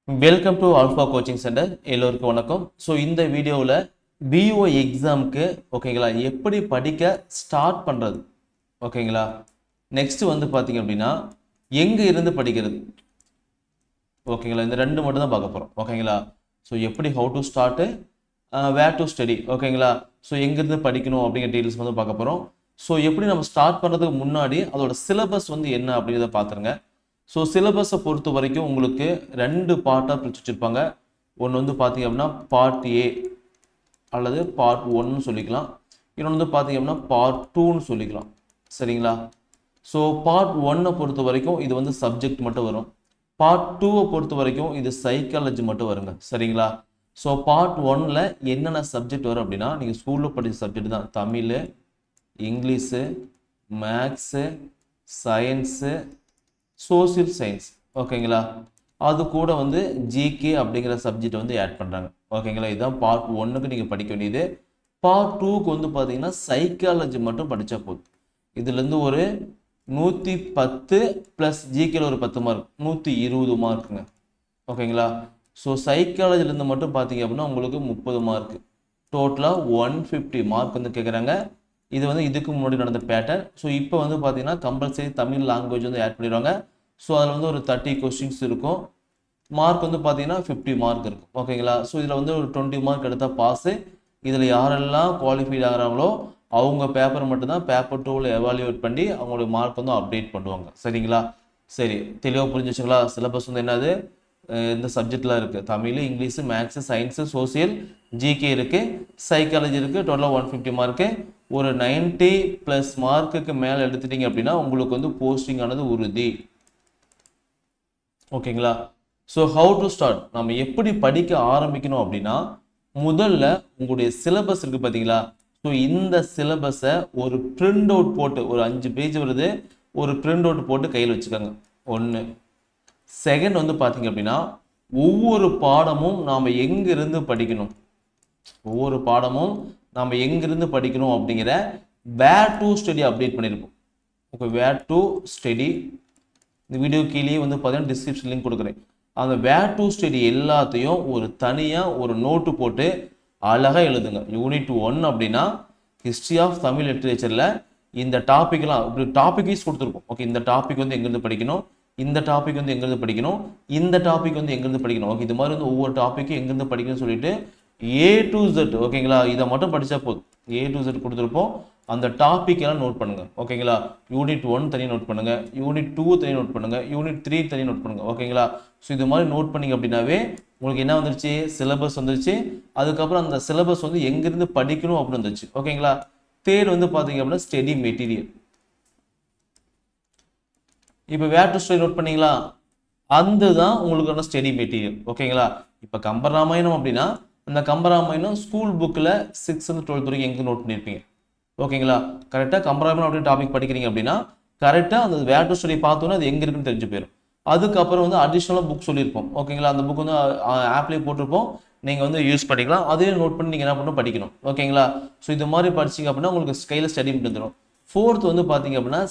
Welcome to Alpha Coaching Center. எல்லோருக்கும் வணக்கம். So இந்த வீடியோவில் BO எக்ஸாமுக்கு ஓகேங்களா எப்படி படிக்க ஸ்டார்ட் பண்ணுறது ஓகேங்களா நெக்ஸ்ட் வந்து பார்த்தீங்க அப்படின்னா எங்கே இருந்து படிக்கிறது ஓகேங்களா இந்த ரெண்டு மட்டும் தான் பார்க்க போகிறோம் ஓகேங்களா ஸோ எப்படி how to start where to study ஓகேங்களா ஸோ எங்கேருந்து படிக்கணும் அப்படிங்கிற டீட்டெயில்ஸ் வந்து பார்க்க போகிறோம். ஸோ எப்படி நம்ம ஸ்டார்ட் பண்ணுறதுக்கு முன்னாடி அதோட சிலபஸ் வந்து என்ன அப்படிங்கிறத பார்த்துருங்க. ஸோ சிலபஸை பொறுத்த வரைக்கும் உங்களுக்கு ரெண்டு பார்ட்டாக பிரித்து வச்சுருப்பாங்க. ஒன்று வந்து பார்த்தீங்க அப்படின்னா பார்ட் ஏ அல்லது பார்ட் 1ன்னு சொல்லிக்கலாம். இன்னொன்று வந்து பார்த்தீங்க அப்படின்னா பார்ட் 2ன்னு சொல்லிக்கலாம். சரிங்களா? ஸோ பார்ட் 1 பொறுத்த வரைக்கும் இது வந்து சப்ஜெக்ட் மட்டும் வரும். பார்ட் 2 பொறுத்த வரைக்கும் இது சைக்காலஜி மட்டும் வருங்க. சரிங்களா? ஸோ பார்ட் 1ல் என்னென்ன சப்ஜெக்ட் வரும் அப்படின்னா நீங்கள் ஸ்கூலில் படித்த சப்ஜெக்ட் தான். Tamil, English, maths, science, social science ஓகேங்களா. அது கூட வந்து ஜிகே அப்படிங்கிற சப்ஜெக்ட் வந்து ஆட் பண்ணுறாங்க ஓகேங்களா. இதுதான் பார்ட் 1க்கு நீங்கள் படிக்க வேண்டியது. பார்ட் 2க்கு வந்து பார்த்தீங்கன்னா சைக்காலஜி மட்டும் படித்தா போதும். இதுலேருந்து ஒரு 110 ப்ளஸ் ஜிகேல ஒரு 10 மார்க் 120 மார்க்குங்க ஓகேங்களா. ஸோ சைக்காலஜிலேருந்து மட்டும் பார்த்தீங்க அப்படின்னா உங்களுக்கு 30 மார்க்கு டோட்டலாக 150 மார்க் வந்து கேட்குறாங்க. இது வந்து இதுக்கு முன்னாடி நடந்த பேட்டர்ன். ஸோ இப்போ வந்து பார்த்தீங்கன்னா கம்பல்சரி தமிழ் லாங்குவேஜ் வந்து ஆட் பண்ணிடுவாங்க. ஸோ அதில் வந்து ஒரு 30 கொஸ்டின்ஸ் இருக்கும். மார்க் வந்து பார்த்தீங்கன்னா 50 மார்க் இருக்கும் ஓகேங்களா. ஸோ இதில் வந்து ஒரு 20 மார்க் எடுத்தால் பாஸு. இதில் யாரெல்லாம் குவாலிஃபைட் ஆகிறாங்களோ அவங்க பேப்பர் மட்டும்தான் பேப்பர் 2வில் எவாலுவேட் பண்ணி அவங்களுடைய மார்க் வந்து அப்டேட் பண்ணுவாங்க. சரிங்களா? சரி, தெளிவாக புரிஞ்சிச்சுங்களா? சிலபஸ் வந்து என்னது இந்த சப்ஜெக்ட்லாம் இருக்குது. Tamil, English, maths, science, social, GK இருக்குது, சைக்காலஜி இருக்குது. டோட்டலாக 150 மார்க்கு. ஒரு 90 ப்ளஸ் மார்க்குக்கு மேலே எடுத்துட்டீங்க அப்படின்னா உங்களுக்கு வந்து போஸ்டிங் ஆனது உறுதி ஓகேங்களா. ஸோ ஹவு டு ஸ்டார்ட், நம்ம எப்படி படிக்க ஆரம்பிக்கணும் அப்படின்னா முதல்ல உங்களுடைய சிலபஸ் இருக்குது பார்த்தீங்களா. ஸோ இந்த சிலபஸை ஒரு பிரிண்ட் அவுட் போட்டு ஒரு 5 பேஜ் வருது, ஒரு பிரிண்ட் அவுட் போட்டு கையில் வச்சுக்கோங்க. ஒன்று. செகண்ட் வந்து பார்த்தீங்க அப்படின்னா ஒவ்வொரு பாடமும் நாம் எங்கிருந்து படிக்கணும், ஒவ்வொரு பாடமும் நாம் எங்கிருந்து படிக்கணும் அப்படிங்கிற வேர் டு ஸ்டடி அப்டேட் பண்ணியிருப்போம். ஓகே, வேர் டு ஸ்டடி இந்த வீடியோ கீழே வந்து பார்த்தீங்கன்னா டிஸ்கிரிப்ஷன் லிங்க் கொடுக்குறேன். அந்த வேர் டு ஸ்டடி எல்லாத்தையும் ஒரு தனியாக ஒரு நோட்டு போட்டு அழகாக எழுதுங்க. யூனிட் 1 அப்படின்னா ஹிஸ்ட்ரி ஆஃப் தமிழ் லிட்ரேச்சரில் இந்த டாப்பிக்லாம் இப்படி டாபிக் வைஸ் கொடுத்துருக்கோம். ஓகே, இந்த டாபிக் வந்து எங்கேருந்து படிக்கணும், இந்த டாபிக் வந்து எங்கேருந்து படிக்கணும், இந்த டாபிக் வந்து எங்கேருந்து படிக்கணும். ஓகே, இது மாதிரி வந்து ஒவ்வொரு டாப்பிக்கும் எங்கேருந்து படிக்கணும்னு சொல்லிட்டு A to Z ஓகேங்களா. இதை மட்டும் படித்தா போதும். A to Z கொடுத்துருப்போம். அந்த டாபிக் எல்லாம் நோட் பண்ணுங்க ஓகேங்களா. யூனிட் 1 தனி நோட் பண்ணுங்க, யூனிட் 2 தனி நோட் பண்ணுங்க, யூனிட் 3 தனி நோட் பண்ணுங்க ஓகேங்களா. ஸோ இது மாதிரி நோட் பண்ணிங்க அப்படின்னாவே உங்களுக்கு என்ன வந்துருச்சு, சிலபஸ் வந்துருச்சு. அதுக்கப்புறம் அந்த சிலபஸ் வந்து எங்கிருந்து படிக்கணும் அப்படின்னு வந்துருச்சு ஓகேங்களா. தேர்ட் வந்து பார்த்தீங்க அப்படின்னா ஸ்டடி மெட்டீரியல். இப்போ வேர் டு ஸ்டடி நோட் பண்ணீங்களா, அந்த தான் உங்களுக்கான ஸ்டடி மெட்டீரியல் ஓகேங்களா. இப்போ கம்பராமாயணம் அப்படின்னா அந்த கம்பராமாயணம் ஸ்கூல் புக்கில் 6th and 12th வரைக்கும் எங்கே நோட் பண்ணியிருப்பீங்க ஓகேங்களா. கரெக்டாக கம்பராமாயணம் அப்படி டாபிக் படிக்கிறீங்க அப்படின்னா கரெக்டாக அந்த வேர் டு ஸ்டடி பார்த்தோன்னா அது எங்கே இருக்குன்னு தெரிஞ்சு போயிடும். அதுக்கப்புறம் வந்து அடிஷ்னலாக புக் சொல்லியிருப்போம் ஓகேங்களா. அந்த புக் வந்து ஆப்லேயே போட்டிருப்போம், நீங்கள் வந்து யூஸ் பண்ணிக்கலாம். அதையும் நோட் பண்ணி நீங்கள் என்ன பண்ணணும், படிக்கணும் ஓகேங்களா. ஸோ இது மாதிரி படிச்சிங்க அப்படின்னா உங்களுக்கு கையில் ஸ்டடி வந்துடும். ஃபோர்த் வந்து பார்த்தீங்க அப்படின்னா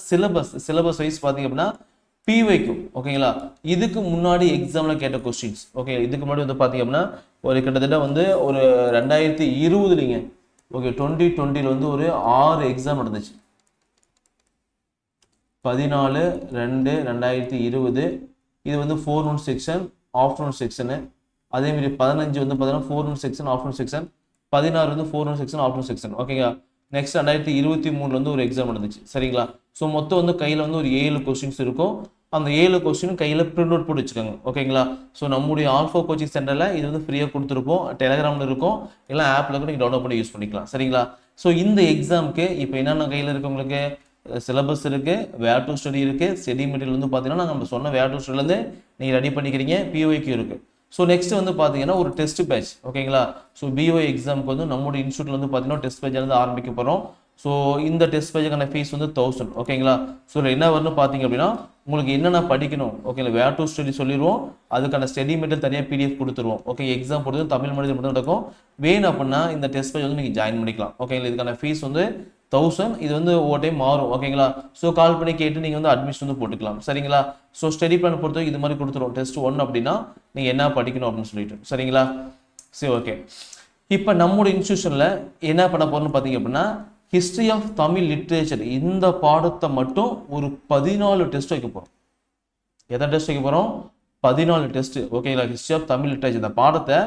சிலபஸ் வைஸ் பார்த்தீங்க அப்படின்னா PYQ ஓகேங்களா. இதுக்கு முன்னாடி எக்ஸாமில் கேட்ட கொஸ்டின்ஸ் ஓகே. இதுக்கு முன்னாடி வந்து பார்த்தீங்க அப்படின்னா ஒரு கிட்டத்தட்ட வந்து ஒரு 2020 ஓகே 2020 வந்து ஒரு 6 எக்ஸாம் நடந்துச்சு. 14/2/2020 இது வந்து 4 செக்ஷன் ஆஃப்டர்நூன் செக்ஷனு. அதேமாதிரி 15 வந்து பார்த்தீங்கன்னா 4 செக்ஷன் ஆஃப்டர்நூன் செக்ஷன். 16 வந்து 4 செக்ஷன் ஆஃப்டர்நூன் செக்ஷன் ஓகேங்களா. நெக்ஸ்ட் 2023 வந்து ஒரு எக்ஸாம் நடந்துச்சு. சரிங்களா? ஸோ மொத்தம் வந்து கையில் வந்து ஒரு 7 கொஸ்டின்ஸ் இருக்கும். அந்த 7 கொஸ்டின் கையில் பிரிண்ட் அவுட் போட்டு வச்சுக்கோங்க ஓகேங்களா. ஸோ நம்முடைய ஆல்ஃபா கோச்சிங் சென்டரில் இது வந்து ஃப்ரீயாக கொடுத்துருப்போம். டெலிகிராமில் இருக்கும், எல்லாம் ஆப்பில் கூட நீங்கள் டவுன்லோட் பண்ணி யூஸ் பண்ணிக்கலாம். சரிங்களா? ஸோ இந்த எக்ஸாமுக்கு இப்போ என்னென்ன கையில் இருக்குது, உங்களுக்கு சிலபஸ் இருக்குது, வேர் டு ஸ்டடி இருக்குது, ஸ்டடி மெட்டீரியல் வந்து பார்த்தீங்கன்னா நம்ம சொன்ன வேர் டு ஸ்டடிலேருந்து நீங்கள் ரெடி பண்ணிக்கிறீங்க. PYQ இருக்குது. ஸோ நெக்ஸ்ட் வந்து பார்த்தீங்கன்னா ஒரு டெஸ்ட் பேட்ச் ஓகேங்களா. ஸோ BO எக்ஸாமுக்கு வந்து நம்மளுடைய இன்ஸ்டியூட்டில் வந்து பார்த்தீங்கன்னா டெஸ்ட் பேட்ச் வந்து ஆரம்பிக்க போகிறோம். ஸோ இந்த டெஸ்ட் பேட்சுக்கான ஃபீஸ் வந்து 1000 ஓகேங்களா. ஸோ என்ன வரும்னு பார்த்தீங்க அப்படின்னா உங்களுக்கு என்னென்ன படிக்கணும் ஓகேங்களா வேர் டு ஸ்டடி சொல்லிடுவோம். அதுக்கான ஸ்டடி மெட்டீரியல் தனியாக பிடிஎஃப் கொடுத்துருவோம். ஓகே எக்ஸாம் போடுறது தமிழ் மீடியம் மட்டும் நடக்கும். வேணும் அப்படின்னா இந்த டெஸ்ட் பேஜ் வந்து நீங்கள் ஜாயின் பண்ணிக்கலாம். ஓகேங்களா இதுக்கான ஃபீஸ் வந்து 1000. இது வந்து ஒவ்வொரு டைம் மாறும். ஓகேங்களா ஸோ கால் பண்ணி கேட்டு நீங்கள் வந்து அட்மிஷன் வந்து போட்டுக்கலாம். சரிங்களா ஸோ ஸ்டடி பிளான் பொறுத்தவரைக்கும் இது மாதிரி கொடுத்துருவோம். டெஸ்ட் 1 அப்படின்னா நீங்கள் என்ன படிக்கணும் அப்படின்னு சொல்லிட்டு. சரிங்களா சரி ஓகே. இப்போ நம்மளோட இன்ஸ்டியூஷனில் என்ன பண்ண போகிறோம்னு பார்த்தீங்க அப்படின்னா ஹிஸ்ட்ரி ஆஃப் தமிழ் லிட்ரேச்சர் இந்த பாடத்தை மட்டும் ஒரு 14 டெஸ்ட் வைக்க போகிறோம். எதை டெஸ்ட் வைக்க போகிறோம்? 14 டெஸ்ட். ஓகேங்களா ஹிஸ்ட்ரி ஆஃப் தமிழ் லிட்ரேச்சர் இந்த பாடத்தை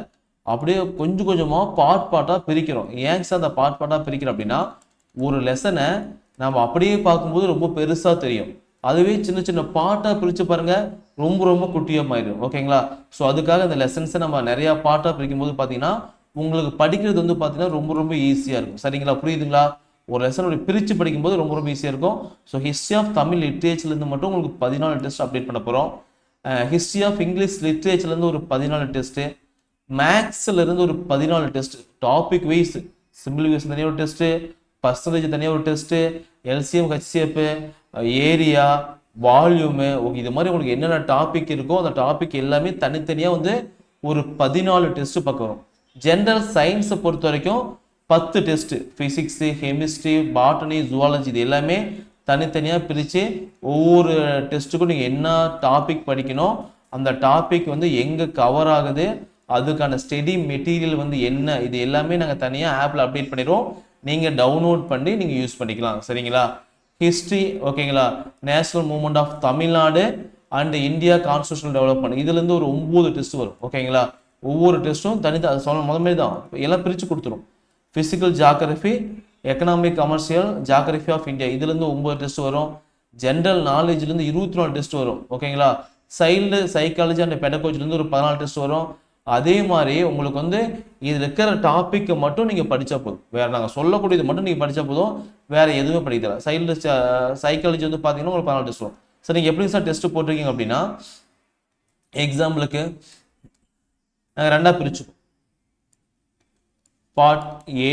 அப்படியே கொஞ்சம் கொஞ்சமாக பார்ட்டாக பிரிக்கிறோம். ஏன் சார் அந்த பார்ட்டாக பிரிக்கிறோம் அப்படின்னா ஒரு லெசனை நம்ம அப்படியே பார்க்கும்போது ரொம்ப பெருசாக தெரியும். அதுவே சின்ன சின்ன பார்ட்டாக பிரித்து பாருங்க ரொம்ப ரொம்ப குட்டியாக மாறிடும். ஓகேங்களா ஸோ அதுக்காக இந்த லெசன்ஸை நம்ம நிறையா பார்ட்டாக பிரிக்கும் போது பார்த்தீங்கன்னா உங்களுக்கு படிக்கிறது வந்து பார்த்தீங்கன்னா ரொம்ப ரொம்ப ஈஸியாக இருக்கும். சரிங்களா புரியுதுங்களா? ஒரு லெசன் பிரித்து படிக்கும்போது ரொம்ப ரொம்ப ஈஸியாக இருக்கும். ஸோ ஹிஸ்ட்ரி ஆஃப் தமிழ் லிட்ரேச்சர்லேருந்து மட்டும் உங்களுக்கு 14 டெஸ்ட் அப்டேட் பண்ண போகிறோம். ஹிஸ்ட்ரி ஆஃப் இங்கிலீஷ் லிட்ரேச்சர்லேருந்து ஒரு 14 டெஸ்ட்டு, மேக்ஸ்லேருந்து ஒரு 14 டெஸ்ட், டாபிக் வைஸ் சிம்பிளிஃபிகேஷன் தனியாக ஒரு டெஸ்ட்டு, பர்சன்டேஜ் தனியாக ஒரு test, LCM HCF, area, volume, okay இது மாதிரி உங்களுக்கு என்னென்ன டாபிக் இருக்கோ அந்த டாபிக் எல்லாமே தனித்தனியாக வந்து ஒரு 14 டெஸ்ட் பார்க்குறோம். ஜென்ரல் சயின்ஸை பொறுத்த வரைக்கும் 10 test, physics, chemistry, botany, zoology இது எல்லாமே தனித்தனியாக பிரித்து ஒவ்வொரு டெஸ்ட்டுக்கும் நீங்கள் என்ன டாபிக் படிக்கணும், அந்த டாபிக் வந்து எங்கே கவர் ஆகுது, அதுக்கான ஸ்டடி மெட்டீரியல் வந்து என்ன, இது எல்லாமே நாங்கள் தனியாக ஆப்பில் அப்டேட் பண்ணிடுவோம். நீங்கள் டவுன்லோட் பண்ணி நீங்கள் யூஸ் பண்ணிக்கலாம். சரிங்களா ஹிஸ்ட்ரி ஓகேங்களா national movement of Tamil Nadu and India constitutional development இதுலேருந்து ஒரு 9 டெஸ்ட் வரும். ஓகேங்களா ஒவ்வொரு டெஸ்ட்டும் தனித்தான் சொல்ல முதல்ல தான் எல்லாம் பிரித்து கொடுத்துரும். Physical geography, economic commercial, geography of India இதுலேருந்து 9 டெஸ்ட் வரும். ஜென்ரல் நாலேஜ்லேருந்து 24 டெஸ்ட் வரும். ஓகேங்களா சைல்டு சைக்காலஜி அண்ட் பெடகாலஜிலேருந்து ஒரு 14 டெஸ்ட் வரும். அதே மாதிரி உங்களுக்கு வந்து இது இருக்கிற டாப்பிக்கை மட்டும் நீங்கள் படித்தா போதும். வேறு நாங்கள் சொல்லக்கூடியது மட்டும் நீங்கள் படித்தா போதும், வேறு எதுவுமே படிக்கல. சைல்டு சைக்காலஜி வந்து பார்த்தீங்கன்னா உங்களுக்கு 14 டெஸ்ட் வரும். சார் நீங்கள் எப்படி சார் டெஸ்ட் போட்டிருக்கீங்க அப்படின்னா எக்ஸாம்பிளுக்கு நாங்கள் ரெண்டாக பிரிச்சுக்கோம். பார்ட் ஏ,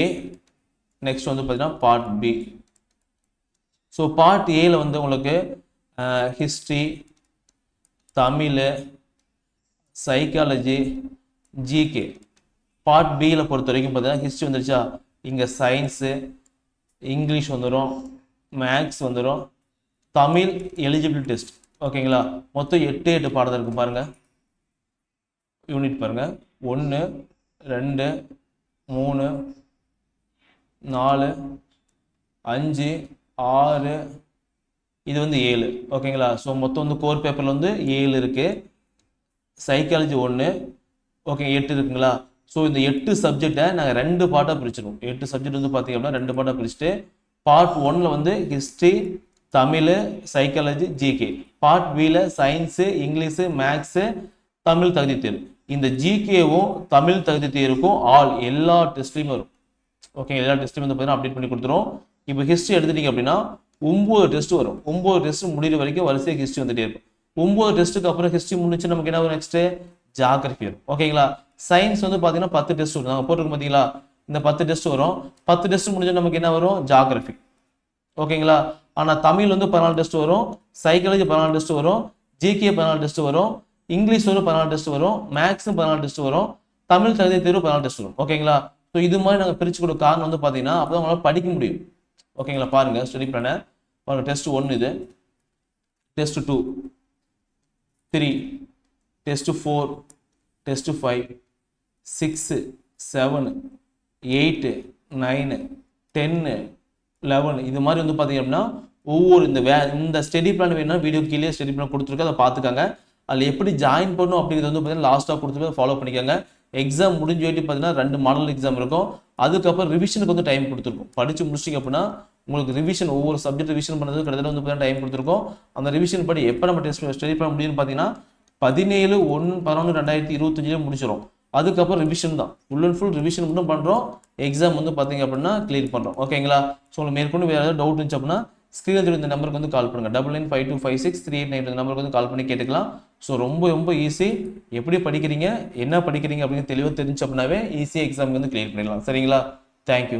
நெக்ஸ்ட் வந்து பார்த்தீங்கன்னா பார்ட் பி. ஸோ பார்ட் ஏல வந்து உங்களுக்கு history, Tamil, psychology, GK. Part பியில் பொறுத்த வரைக்கும் பார்த்தீங்கன்னா ஹிஸ்ட்ரி வந்துருச்சா, இங்கே சயின்ஸு, இங்கிலீஷ் வந்துடும், மேக்ஸ் வந்துடும், தமிழ் எலிஜிபிலிட்டி டெஸ்ட். ஓகேங்களா மொத்தம் 8 பாடம் இருக்குது பாருங்கள். யூனிட் பாருங்கள் 1 2 3 4 5 6 இது வந்து 7. ஓகேங்களா ஸோ மொத்தம் வந்து கோர் பேப்பரில் வந்து 7 இருக்குது. சைக்காலஜி 1 ஓகே 8 இருக்குங்களா. ஸோ இந்த 8 சப்ஜெக்டை நாங்கள் 2 பார்ட்டாக பிரிச்சிடுவோம். 8 சப்ஜெக்ட் வந்து பார்த்தீங்க அப்படின்னா 2 பார்ட்டாக பிரிச்சுட்டு பார்ட் 1ல் வந்து history, Tamil, psychology, GK. Part பியில் சயின்ஸு, இங்கிலீஷு, மேக்ஸு, தமிழ் தகுதி தேர்வு. இந்த ஜிகேவும் தமிழ் தகுதி தேர்வுக்கும் எல்லா டெஸ்ட்லையுமே வரும். ஓகே எல்லா டெஸ்ட்லையும் வந்து பார்த்தீங்கன்னா அப்டேட் பண்ணி கொடுத்துரும். இப்போ ஹிஸ்ட்ரி எடுத்துட்டீங்க அப்படின்னா 9 டெஸ்ட் வரும். 9 டெஸ்ட் முடிகிற வரைக்கும் வரிசையாக ஹிஸ்ட்ரி வந்துட்டே இருக்கும். 9 டெஸ்ட்டுக்கு அப்புறம் ஹிஸ்ட்ரி முடிச்சு நமக்கு என்ன வரும் நெக்ஸ்ட்டு ஜாகிரஃபி வரும். ஓகேங்களா சயின்ஸ் வந்து பார்த்தீங்கன்னா 10 டெஸ்ட் வரும். நாங்கள் போட்டிருக்கோம் பார்த்தீங்களா இந்த 10 டெஸ்ட் வரும். 10 டெஸ்ட் முடிஞ்சு நமக்கு என்ன வரும் ஜாகிரஃபி. ஓகேங்களா ஆனால் தமிழ் வந்து 14 டெஸ்ட் வரும், சைக்காலஜி 14 டெஸ்ட் வரும், ஜிகே 14 டெஸ்ட் வரும், இங்கிலீஷ் ஒரு 14 டெஸ்ட் வரும், மேக்ஸும் 14 டெஸ்ட் வரும், தமிழ் தகுதி தேர்வு 14 டெஸ்ட் வரும். ஓகேங்களா ஸோ இது மாதிரி நாங்கள் பிரித்து கொடுக்க காரணம் வந்து பார்த்தீங்கன்னா அப்போ தான் உங்களால் படிக்க முடியும். ஓகேங்களா பாருங்கள் ஸ்டடி பிளானை பாருங்கள். டெஸ்ட் 1 இது, டெஸ்ட் 2 3, டெஸ்ட் 4, டெஸ்ட் 5, 6, 7, 8, 9, 10, 11 இது மாதிரி வந்து பார்த்தீங்க அப்படின்னா ஒவ்வொரு இந்த ஸ்டடி பிளான் வேணும்னா வீடியோ கீழே ஸ்டடி பிளான் கொடுத்துருக்கு, அதை பார்த்துக்காங்க. அதில் எப்படி ஜாயின் பண்ணணும் அப்படிங்கிறது வந்து பார்த்தீங்கன்னா லாஸ்ட்டாக கொடுத்துட்டு ஃபாலோ பண்ணிக்கோங்க. எக்ஸாம் முடிஞ்சு போயிட்டு பார்த்தீங்கன்னா 2 மாடல் எக்ஸாம் இருக்கும். அதுக்கப்புறம் ரிவிஷனுக்கு வந்து டைம் கொடுத்துருக்கும். படித்து முடிச்சிங்க அப்படின்னா உங்களுக்கு ரிவிஷன் ஒவ்வொரு சப்ஜெக்ட் ரிவிஷன் பண்ணுறது கிட்டத்தட்ட வந்து பார்த்தீங்கன்னா டைம் கொடுத்துருக்கோம். அந்த ரிவிஷன் படி எப்போ நம்ம ஸ்டடி பண்ண முடியும்னு பார்த்தீங்கன்னா 17/1/11/2025 முடிச்சிடும். அதுக்கப்புறம் ரிவிஷன் தான், ஃபுல் அண்ட் ஃபுல் ரிவிஷன் மட்டும் பண்ணுறோம். எக்ஸாம் வந்து பார்த்தீங்க அப்படின்னா கிளியர் பண்ணுறோம். ஓகேங்களா ஸோ உங்களுக்கு மேற்கொண்டு வேறு ஏதாவது டவுட் இருந்துச்சு அப்படின்னா ஸ்க்ரீனில் இந்த நம்பருக்கு வந்து கால் பண்ணுங்கள். 9952563889 நம்பருக்கு வந்து கால் பண்ணி கேட்டுக்கலாம். ஸோ ரொம்ப ரொம்ப ஈஸி. எப்படி படிக்கிறீங்க என்ன படிக்கிறீங்க அப்படின்னு தெளிவாக தெரிஞ்சு அப்படின்னாவே ஈஸியாக எக்ஸாமுக்கு வந்து கிளியர் பண்ணிடலாம். சரிங்களா தேங்க்யூ.